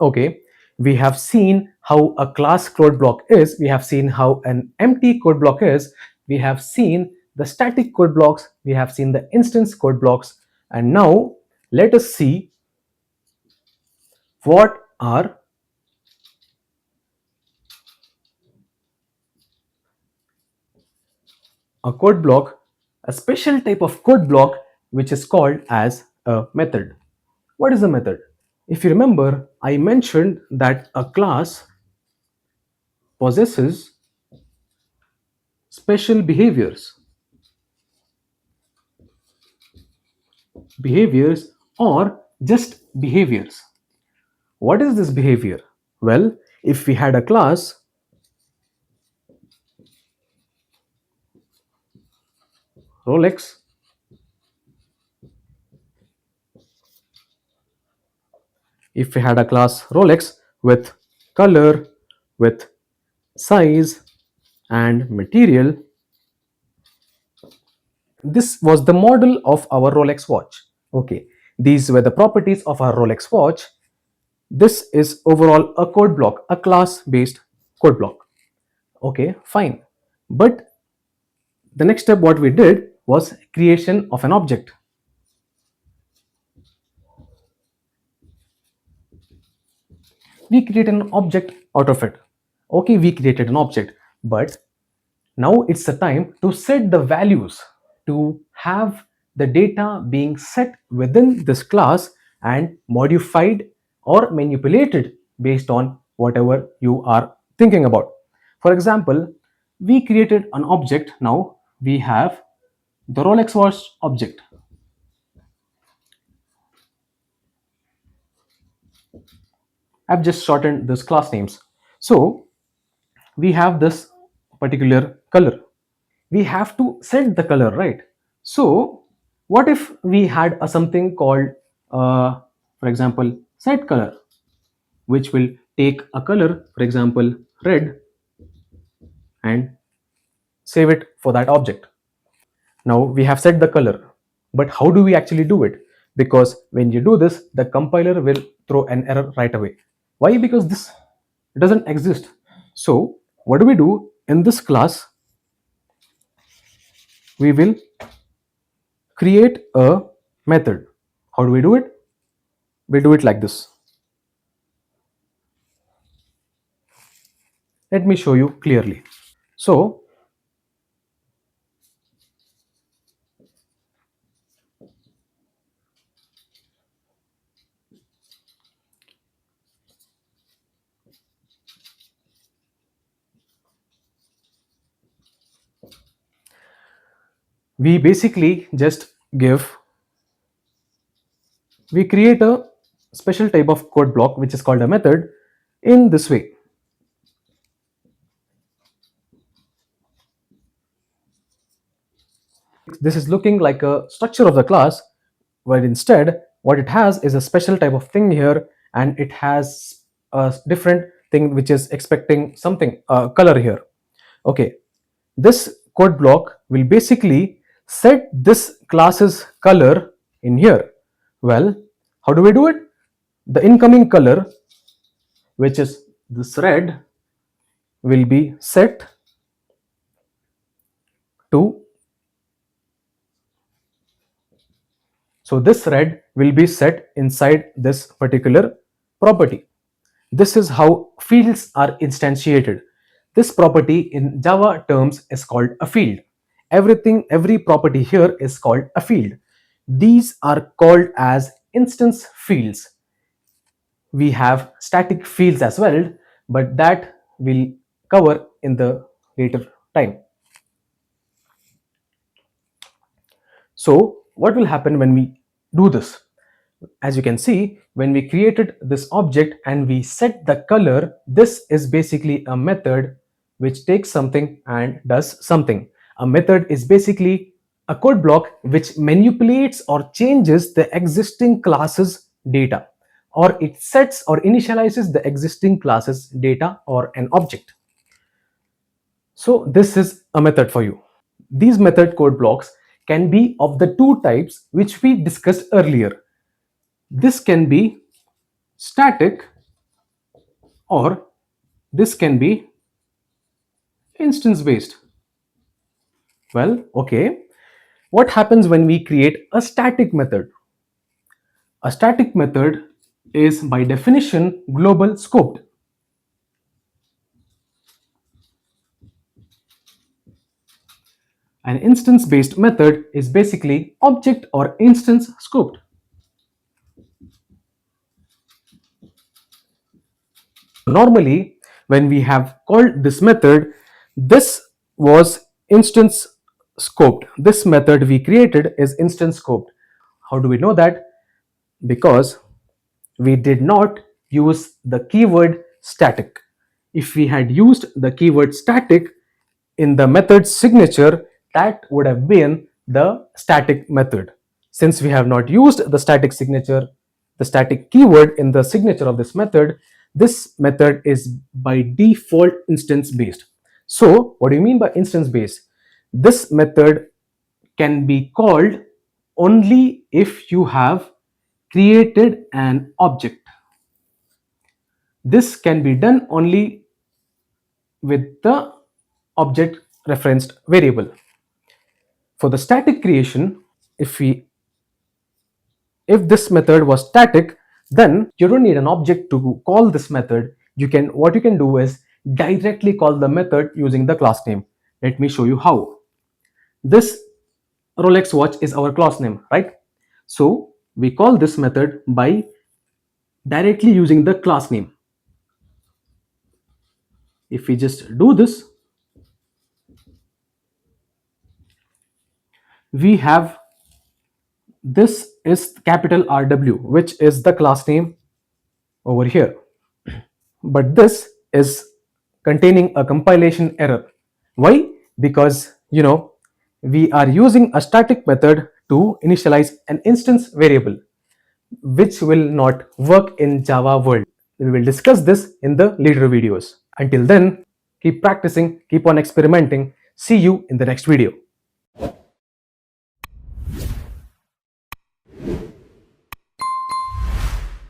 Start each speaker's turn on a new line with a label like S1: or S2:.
S1: Okay, we have seen how a class code block is, we have seen how an empty code block is, we have seen the static code blocks, we have seen the instance code blocks, and now let us see what are a code block, a special type of code block which is called as a method. What is a method? If you remember, I mentioned that a class possesses special behaviors or just behaviors. What is this behavior? Well, if we had a class Rolex, if we had a class Rolex with color, with size and material, this was the model of our Rolex watch. Okay, these were the properties of our Rolex watch. This is overall a code block, a class based code block. Okay, fine. But the next step what we did was creation of an object. We create an object out of it. Okay, we created an object, but now it's the time to set the values, to have the data being set within this class and modified or manipulated based on whatever you are thinking about. For example, we created an object. Now we have the Rolex watch object. I've just shortened this class names. So we have this particular color. We have to set the color, right? So what if we had a something called, for example, set color, which will take a color, for example, red, and save it for that object. Now we have set the color, but how do we actually do it? Because when you do this, the compiler will throw an error right away. Why? Because this doesn't exist. So what do we do in this class? We will create a method. How do we do it? We do it like this. Let me show you clearly. So we basically just we create a special type of code block which is called a method in this way. This is looking like a structure of the class, but instead what it has is a special type of thing here, and it has a different thing which is expecting something color here. Okay, this code block will basically set this class's color in here. Well, how do we do it? The incoming color, which is this red, will be set to, so this red will be set inside this particular property. This is how fields are instantiated. This property in Java terms is called a field. Every property here is called a field. These are called as instance fields. We have static fields as well, but that will cover in the later time. So what will happen when we do this? As you can see, when we created this object and we set the color, this is basically a method which takes something and does something. A method is basically a code block which manipulates or changes the existing class's data, or it sets or initializes the existing class's data or an object. So this is a method for you. These method code blocks can be of the two types which we discussed earlier. This can be static or this can be instance based. Well, okay. What happens when we create a static method? A static method is by definition global scoped. An instance based method is basically object or instance scoped. Normally, when we have called this method, this was instance scoped. This method we created is instance scoped. How do we know that? Because we did not use the keyword static. If we had used the keyword static in the method's signature, that would have been the static method. Since we have not used the static signature, the static keyword in the signature of this method is by default instance based. So, what do you mean by instance based? This method can be called only if you have created an object. This can be done only with the object referenced variable. For the static creation, if we if this method was static, then you don't need an object to call this method. What you can do is directly call the method using the class name. Let me show you how. This Rolex watch is our class name, right? So we call this method by directly using the class name. If we just do this, we have this is capital RW, which is the class name over here. But this is containing a compilation error. Why? Because we are using a static method to initialize an instance variable, which will not work in Java world. We will discuss this in the later videos. Until then, keep practicing, keep on experimenting. See you in the next video.